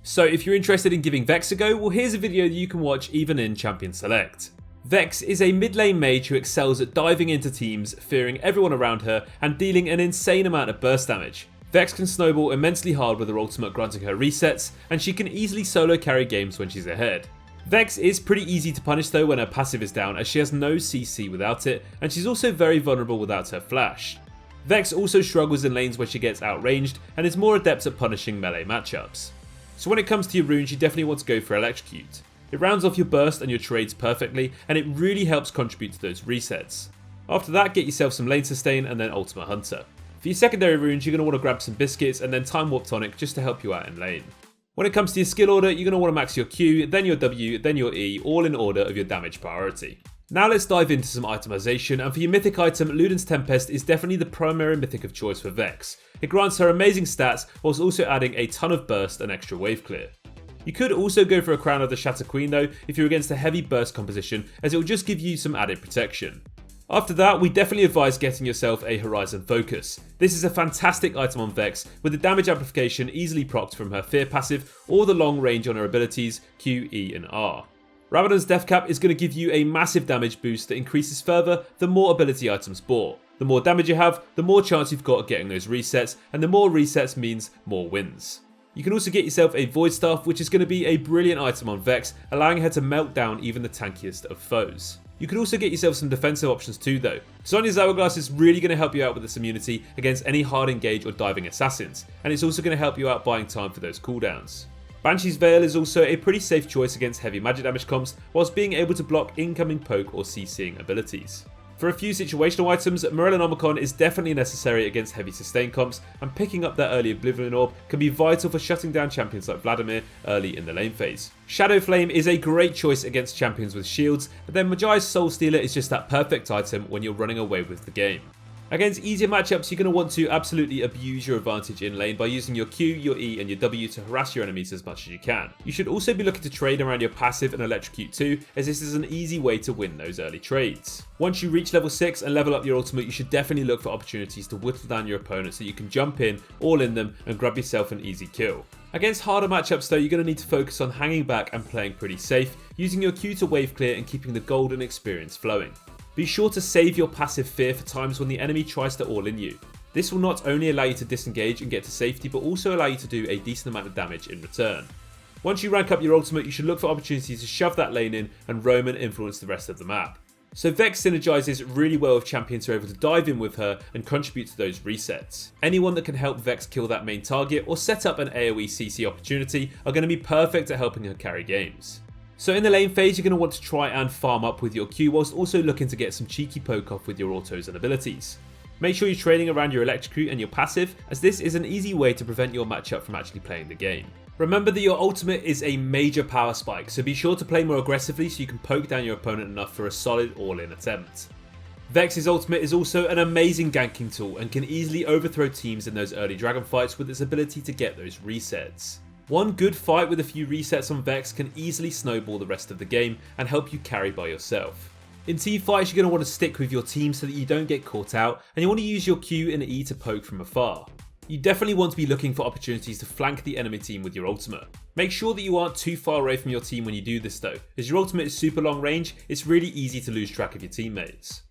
So if you're interested in giving Vex a go, well here's a video that you can watch even in Champion Select. Vex is a mid lane mage who excels at diving into teams, fearing everyone around her and dealing an insane amount of burst damage. Vex can snowball immensely hard with her ultimate granting her resets, and she can easily solo carry games when she's ahead. Vex is pretty easy to punish though when her passive is down, as she has no CC without it, and she's also very vulnerable without her flash. Vex also struggles in lanes where she gets outranged and is more adept at punishing melee matchups. So when it comes to your runes, you definitely want to go for Electrocute. It rounds off your burst and your trades perfectly, and it really helps contribute to those resets. After that, get yourself some lane sustain and then Ultimate Hunter. For your secondary runes, you're going to want to grab some biscuits and then Time Warp Tonic just to help you out in lane. When it comes to your skill order, you're going to want to max your Q, then your W, then your E, all in order of your damage priority. Now let's dive into some itemization, and for your mythic item, Luden's Tempest is definitely the primary mythic of choice for Vex. It grants her amazing stats whilst also adding a ton of burst and extra wave clear. You could also go for a Crown of the Shatter Queen though if you're against a heavy burst composition, as it will just give you some added protection. After that, we definitely advise getting yourself a Horizon Focus. This is a fantastic item on Vex, with the damage amplification easily procced from her Fear passive or the long range on her abilities Q, E and R. Rabadon's Death Cap is going to give you a massive damage boost that increases further the more ability items bought. The more damage you have, the more chance you've got of getting those resets, and the more resets means more wins. You can also get yourself a Void Staff, which is going to be a brilliant item on Vex, allowing her to melt down even the tankiest of foes. You can also get yourself some defensive options too though. Sonya's Hourglass is really going to help you out with this immunity against any hard engage or diving assassins, and it's also going to help you out buying time for those cooldowns. Banshee's Vale is also a pretty safe choice against heavy magic damage comps, whilst being able to block incoming poke or CCing abilities. For a few situational items, Morellonomicon is definitely necessary against heavy sustain comps, and picking up that early Oblivion Orb can be vital for shutting down champions like Vladimir early in the lane phase. Shadow Flame is a great choice against champions with shields, but then Magi Soul Stealer is just that perfect item when you're running away with the game. Against easier matchups, you're going to want to absolutely abuse your advantage in lane by using your Q, your E and your W to harass your enemies as much as you can. You should also be looking to trade around your passive and Electrocute too, as this is an easy way to win those early trades. Once you reach level 6 and level up your ultimate, you should definitely look for opportunities to whittle down your opponent so you can jump in, all in them and grab yourself an easy kill. Against harder matchups though, you're going to need to focus on hanging back and playing pretty safe, using your Q to wave clear and keeping the golden experience flowing. Be sure to save your passive Fear for times when the enemy tries to all in you. This will not only allow you to disengage and get to safety, but also allow you to do a decent amount of damage in return. Once you rank up your ultimate, you should look for opportunities to shove that lane in and roam and influence the rest of the map. So Vex synergizes really well with champions who are able to dive in with her and contribute to those resets. Anyone that can help Vex kill that main target or set up an AoE CC opportunity are going to be perfect at helping her carry games. So in the lane phase, you're going to want to try and farm up with your Q whilst also looking to get some cheeky poke off with your autos and abilities. Make sure you're trading around your Electrocute and your passive, as this is an easy way to prevent your matchup from actually playing the game. Remember that your ultimate is a major power spike, so be sure to play more aggressively so you can poke down your opponent enough for a solid all-in attempt. Vex's ultimate is also an amazing ganking tool and can easily overthrow teams in those early dragon fights with its ability to get those resets. One good fight with a few resets on Vex can easily snowball the rest of the game and help you carry by yourself. In team fights, you're going to want to stick with your team so that you don't get caught out, and you want to use your Q and E to poke from afar. You definitely want to be looking for opportunities to flank the enemy team with your ultimate. Make sure that you aren't too far away from your team when you do this though, as your ultimate is super long range, it's really easy to lose track of your teammates.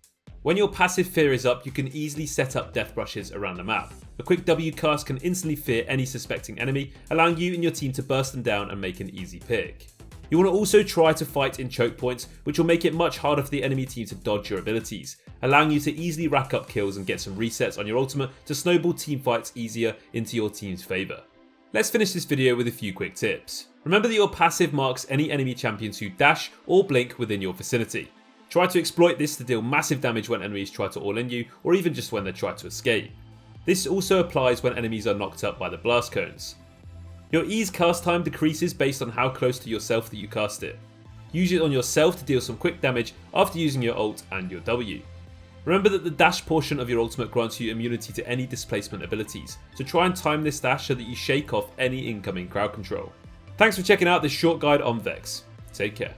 When your passive Fear is up, you can easily set up death brushes around the map. A quick W cast can instantly fear any suspecting enemy, allowing you and your team to burst them down and make an easy pick. You want to also try to fight in choke points, which will make it much harder for the enemy team to dodge your abilities, allowing you to easily rack up kills and get some resets on your ultimate to snowball team fights easier into your team's favour. Let's finish this video with a few quick tips. Remember that your passive marks any enemy champions who dash or blink within your vicinity. Try to exploit this to deal massive damage when enemies try to all in you, or even just when they try to escape. This also applies when enemies are knocked up by the blast cones. Your E's cast time decreases based on how close to yourself that you cast it. Use it on yourself to deal some quick damage after using your ult and your W. Remember that the dash portion of your ultimate grants you immunity to any displacement abilities, so try and time this dash so that you shake off any incoming crowd control. Thanks for checking out this short guide on Vex. Take care.